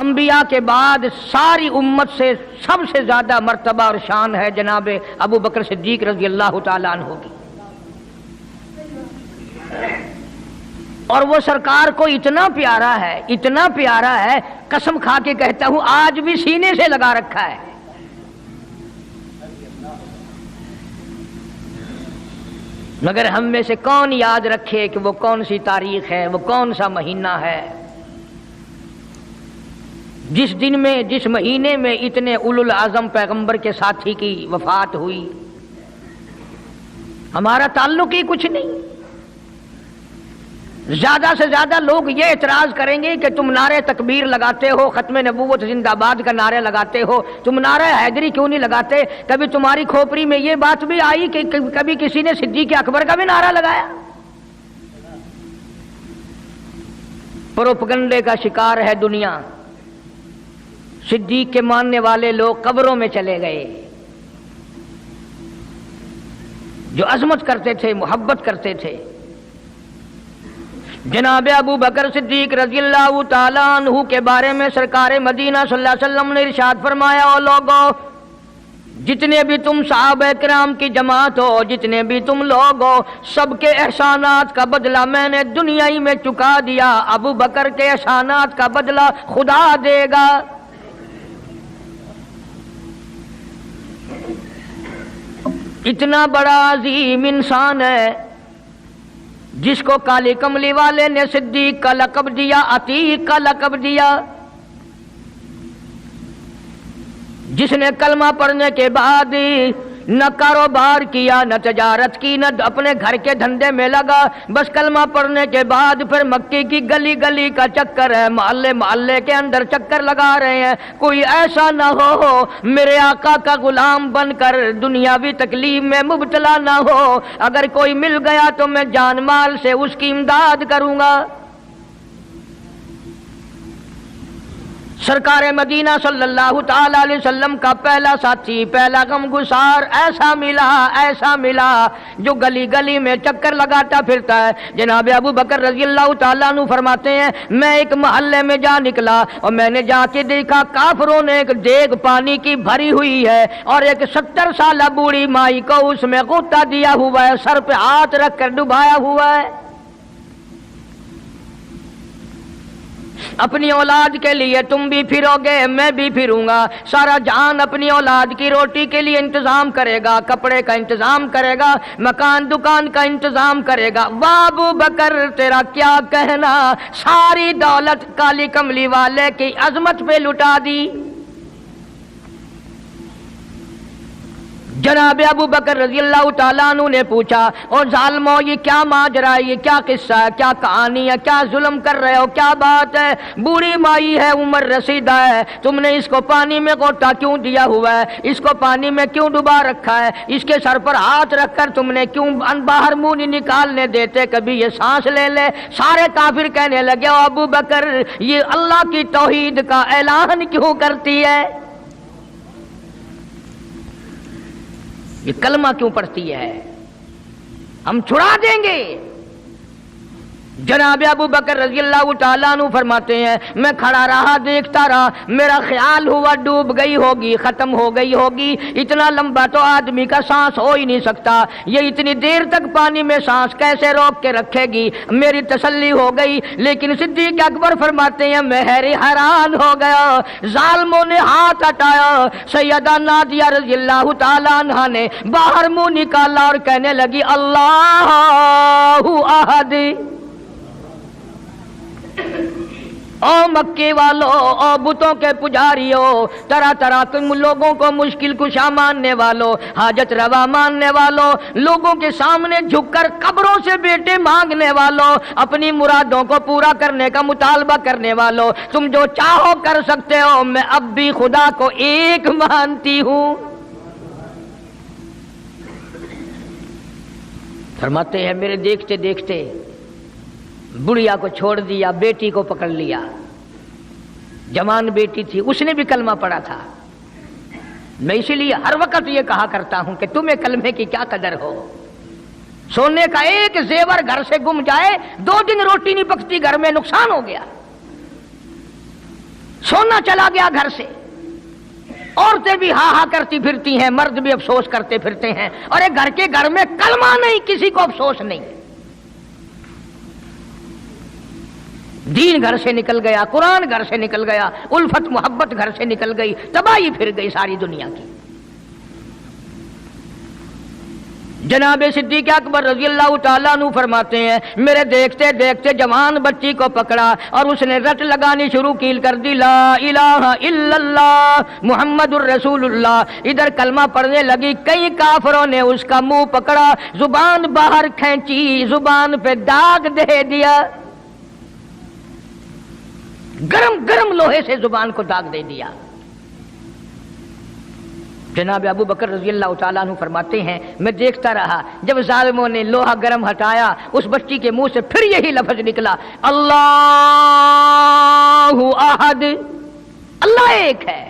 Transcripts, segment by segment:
انبیاء کے بعد ساری امت سے سب سے زیادہ مرتبہ اور شان ہے جناب ابو بکر صدیق رضی اللہ تعالیٰ عنہ کی، اور وہ سرکار کو اتنا پیارا ہے قسم کھا کے کہتا ہوں آج بھی سینے سے لگا رکھا ہے۔ مگر ہم میں سے کون یاد رکھے کہ وہ کون سی تاریخ ہے، وہ کون سا مہینہ ہے جس دن میں، جس مہینے میں اتنے اولو العزم پیغمبر کے ساتھی کی وفات ہوئی۔ ہمارا تعلق ہی کچھ نہیں۔ زیادہ سے زیادہ لوگ یہ اعتراض کریں گے کہ تم نعرہ تکبیر لگاتے ہو، ختم نبوت زندہ باد کا نعرہ لگاتے ہو، تم نعرہ حیدری کیوں نہیں لگاتے؟ کبھی تمہاری کھوپڑی میں یہ بات بھی آئی کہ کبھی کسی نے صدیق اکبر کا بھی نعرہ لگایا؟ پروپگنڈے کا شکار ہے دنیا۔ صدیق کے ماننے والے لوگ قبروں میں چلے گئے، جو عظمت کرتے تھے، محبت کرتے تھے۔ جناب ابو بکر صدیق رضی اللہ تعالیٰ عنہ کے بارے میں سرکار مدینہ صلی اللہ علیہ وسلم نے ارشاد فرمایا، او لوگو، جتنے بھی تم صحابہ کرام کی جماعت ہو، جتنے بھی تم لوگ ہو، سب کے احسانات کا بدلہ میں نے دنیا ہی میں چکا دیا، ابو بکر کے احسانات کا بدلہ خدا دے گا۔ اتنا بڑا عظیم انسان ہے جس کو کالی کملی والے نے صدیق کا لقب دیا، عتیق کا لقب دیا، جس نے کلمہ پڑھنے کے بعد نہ کاروبار کیا، نہ تجارت کی، نہ اپنے گھر کے دھندے میں لگا، بس کلمہ پڑھنے کے بعد پھر مکے کی گلی گلی کا چکر ہے، محلے محلے کے اندر چکر لگا رہے ہیں۔ کوئی ایسا نہ ہو میرے آقا کا غلام بن کر دنیاوی تکلیف میں مبتلا نہ ہو، اگر کوئی مل گیا تو میں جان مال سے اس کی امداد کروں گا۔ سرکار مدینہ صلی اللہ تعالی علیہ وسلم کا پہلا ساتھی، پہلا غم گسار ایسا ملا جو گلی گلی میں چکر لگاتا پھرتا ہے۔ جناب ابو بکر رضی اللہ تعالیٰ عنہ فرماتے ہیں، میں ایک محلے میں جا نکلا اور میں نے جا کے دیکھا کافروں نے ایک دیگ پانی کی بھری ہوئی ہے اور ایک 70 سالہ بوڑھی مائی کو اس میں غوطہ دیا ہوا ہے، سر پہ ہاتھ رکھ کر ڈبایا ہوا ہے۔ اپنی اولاد کے لیے تم بھی پھرو گے، میں بھی پھروں گا۔ سارا جہان اپنی اولاد کی روٹی کے لیے انتظام کرے گا، کپڑے کا انتظام کرے گا، مکان دکان کا انتظام کرے گا۔ واہ ابو بکر تیرا کیا کہنا، ساری دولت کالی کملی والے کی عظمت پہ لٹا دی۔ جناب ابو بکر رضی اللہ تعالیٰ عنہ نے پوچھا، اور ظالمو یہ کیا ماجرا ہے، یہ کیا قصہ ہے، کیا کہانی ہے، کیا ظلم کر رہے ہو، کیا بات ہے؟ بوڑھی مائی ہے، عمر رسیدہ ہے، تم نے اس کو پانی میں غوطہ کیوں دیا ہوا ہے، اس کو پانی میں کیوں ڈبا رکھا ہے، اس کے سر پر ہاتھ رکھ کر تم نے کیوں باہر منہ نہیں نکالنے دیتے، کبھی یہ سانس لے لے؟ سارے کافر کہنے لگے، او ابو بکر یہ اللہ کی توحید کا اعلان کیوں کرتی ہے، یہ کلمہ کیوں پڑھتی ہے، ہم چھڑا دیں گے۔ جناب ابو بکر رضی اللہ تعالیٰ عنہ فرماتے ہیں، میں کھڑا رہا، دیکھتا رہا، میرا خیال ہوا ڈوب گئی ہوگی، ختم ہو گئی ہوگی، اتنا لمبا تو آدمی کا سانس ہو ہی نہیں سکتا، یہ اتنی دیر تک پانی میں سانس کیسے روک کے رکھے گی؟ میری تسلی ہو گئی، لیکن صدیق اکبر فرماتے ہیں میں حیران ہو گیا۔ ظالموں نے ہاتھ ہٹایا، سیدہ نادیہ رضی اللہ تعالیٰ عنہا نے باہر منہ نکالا اور کہنے لگی، اللہ احد۔ او مکے والو، او بتوں کے پجاریوں، طرح طرح کے لوگوں کو مشکل کشا ماننے والوں، حاجت روا ماننے والوں، لوگوں کے سامنے جھک کر قبروں سے بیٹے مانگنے والوں، اپنی مرادوں کو پورا کرنے کا مطالبہ کرنے والوں، تم جو چاہو کر سکتے ہو، میں اب بھی خدا کو ایک مانتی ہوں۔ فرماتے ہیں میرے دیکھتے دیکھتے بڑھیا کو چھوڑ دیا، بیٹی کو پکڑ لیا، جوان بیٹی تھی، اس نے بھی کلمہ پڑھا تھا۔ میں اسی لیے ہر وقت یہ کہا کرتا ہوں کہ تمہیں کلمے کی کیا قدر ہو۔ سونے کا ایک زیور گھر سے گم جائے، 2 دن روٹی نہیں پکتی گھر میں، نقصان ہو گیا۔ सोना चला गया घर से, औरतें भी हा हा करती फिरती हैं, मर्द भी अफसोस करते फिरते हैं, और एक घर के घर में कलमा नहीं, किसी को अफसोस नहीं। दीन घर से निकल गया, कुरान घर से निकल गया, उल्फत मोहब्बत घर से निकल गई, तबाही फिर गई सारी दुनिया की। जनाब सिद्दीक अकबर रज़ी अल्लाह ताला अन्हु फरमाते हैं, मेरे देखते देखते जवान बच्ची को पकड़ा और उसने रट लगानी शुरू की, कर दी ला इलाहा इल्लल्लाह मुहम्मदुर रसूलुल्लाह। इधर कलमा पढ़ने लगी, कई काफरों ने उसका मुंह पकड़ा, जुबान बाहर खींची, जुबान पे दाग दे दिया, गरम गरम लोहे से जुबान को दाग दे दिया। जनाब अबू बकर रज़ी अल्लाह ताला अन्हु फरमाते हैं, मैं देखता रहा, जब जालिमों ने लोहा गरम हटाया, उस बच्ची के मुंह से फिर यही लफ्ज निकला, अल्लाहु अहद, अल्लाह एक है।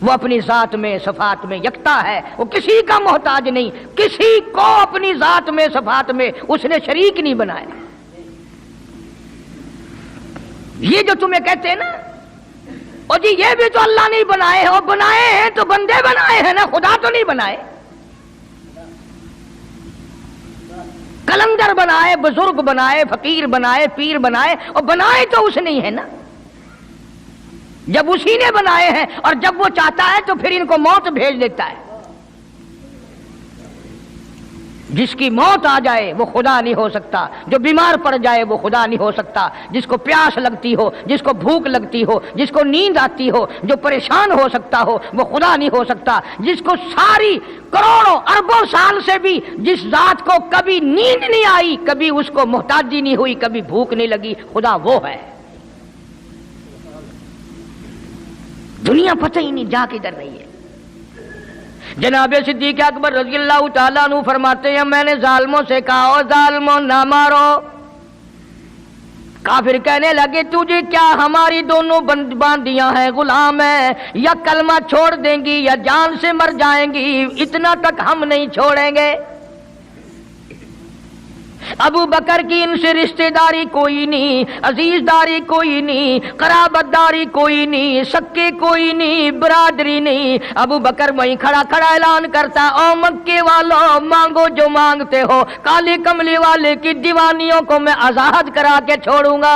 वो अपनी जात में सफात में यकता है, वो किसी का मोहताज नहीं, किसी को अपनी जात में सफात में उसने शरीक नहीं बनाया। ये जो तुम्हें कहते हैं ना, और जी ये भी तो अल्लाह नहीं बनाए हैं, और बनाए हैं तो बंदे बनाए हैं ना, खुदा तो नहीं बनाए। कलंदर बनाए, बुजुर्ग बनाए, फकीर बनाए, पीर बनाए, और बनाए तो उसने ही है ना। जब उसी ने बनाए हैं और जब वो चाहता है तो फिर इनको मौत भेज देता है। जिसकी मौत आ जाए वो खुदा नहीं हो सकता, जो बीमार पड़ जाए वो खुदा नहीं हो सकता, जिसको प्यास लगती हो, जिसको भूख लगती हो, जिसको नींद आती हो, जो परेशान हो सकता हो वो खुदा नहीं हो सकता। जिसको सारी करोड़ों अरबों साल से भी जिस जात को कभी नींद नहीं आई, कभी उसको मोहताजी नहीं हुई, कभी भूख नहीं लगी, खुदा वो है। दुनिया पता ही नहीं जा किधर रही है। जनाब सिद्दीक अकबर रज़ी अल्लाह ताला अन्हु फरमाते हैं, मैंने जालिमों से कहा, ओ जालिमों ना मारो। काफिर कहने लगे, तुझे क्या हमारी दोनों बांदियां हैं, गुलाम है, या कलमा छोड़ देंगी या जान से मर जाएंगी, इतना तक हम नहीं छोड़ेंगे। अबू बकर की इनसे रिश्तेदारी कोई नहीं, अजीजदारी कोई नहीं, कराबतदारी कोई नहीं, सक्के कोई नहीं, बरादरी नहीं। अबू बकर वहीं खड़ा खड़ा ऐलान करता, ओ मक्के वालों, मांगो जो मांगते हो, काली कमली वाले की दीवानियों को मैं आजाद करा के छोड़ूंगा।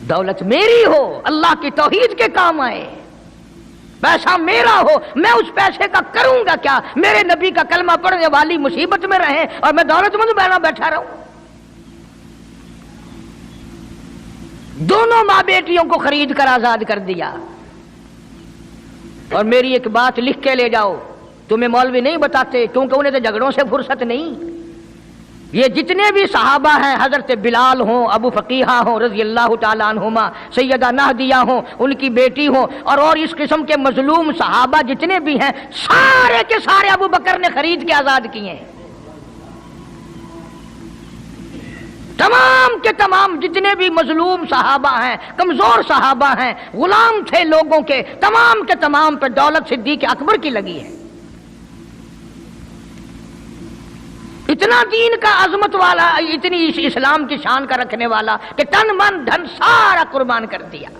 दौलत मेरी हो, अल्लाह की तौहीद के काम आए, पैसा मेरा हो, मैं उस पैसे का करूंगा क्या? मेरे नबी का कलमा पढ़ने वाली मुसीबत में रहे और मैं दौलतमंद बना बैठा रहूं। दोनों मां बेटियों को खरीद कर आजाद कर दिया। और मेरी एक बात लिख के ले जाओ, तुम्हें मौलवी नहीं बताते क्योंकि उन्हें तो झगड़ों से फुर्सत नहीं। ये जितने भी सहाबा हैं, हजरत बिलाल हों, अबू फकीहा हों रज़ी अल्लाह ताला अन्हुमा, सैयदा नाहदिया हों, उनकी बेटी हों, और इस किस्म के मजलूम सहाबा जितने भी हैं, सारे के सारे अबू बकर ने खरीद के आजाद किए। तमाम के तमाम जितने भी मजलूम सहाबा हैं, कमजोर सहाबा हैं, गुलाम थे लोगों के, तमाम के तमाम पे दौलत सिद्दीक अकबर की लगी है। इतना दीन का अजमत वाला, इतनी इस्लाम की शान का रखने वाला कि तन मन धन सारा कुर्बान कर दिया।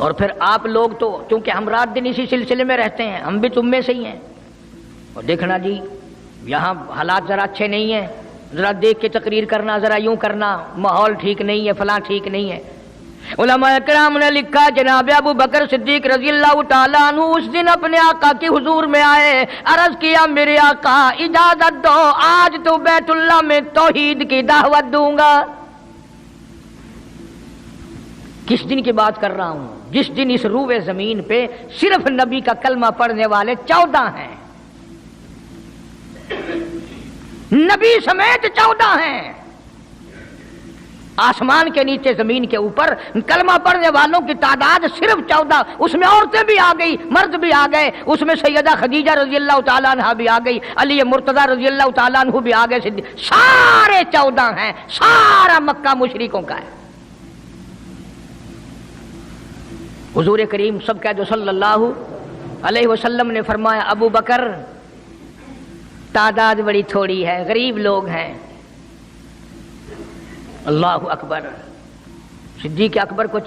और फिर आप लोग तो क्योंकि हम रात दिन इसी सिलसिले में रहते हैं, हम भी तुम में से ही हैं। और देखना जी, यहाँ हालात जरा अच्छे नहीं है, जरा देख के तकरीर करना, जरा यूं करना, माहौल ठीक नहीं है, फलां ठीक नहीं है। उलमा इकराम ने लिखा, जनाब अबू बकर सिद्दीक रज़ी अल्लाह ताला अन्हु उस दिन अपने आका के हुजूर में आए, अर्ज किया, मेरे आका इजाजत दो, आज तो बैतुल्लाह में तौहीद की दावत दूंगा। किस दिन की बात कर रहा हूं? जिस दिन इस रूए जमीन पे सिर्फ नबी का कलमा पढ़ने वाले 14 हैं, नबी समेत 14 हैं। आसमान के नीचे जमीन के ऊपर कलमा पढ़ने वालों की तादाद सिर्फ 14, उसमें औरतें भी आ गई, मर्द भी आ गए, उसमें सैयदा खदीजा रज़ी अल्लाह ताला अन्हा भी आ गई, अली मुर्तज़ा रज़ी अल्लाह ताला अन्हु भी आ गए, सारे 14 हैं। सारा मक्का मुशरिकों का है। हुजूर करीम सब कह दो सल्लल्लाहु अलैहि वसल्लम ने फरमाया, अबू बकर तादाद बड़ी थोड़ी है, गरीब लोग हैं, اللہ اکبر۔ صدیق اکبر کو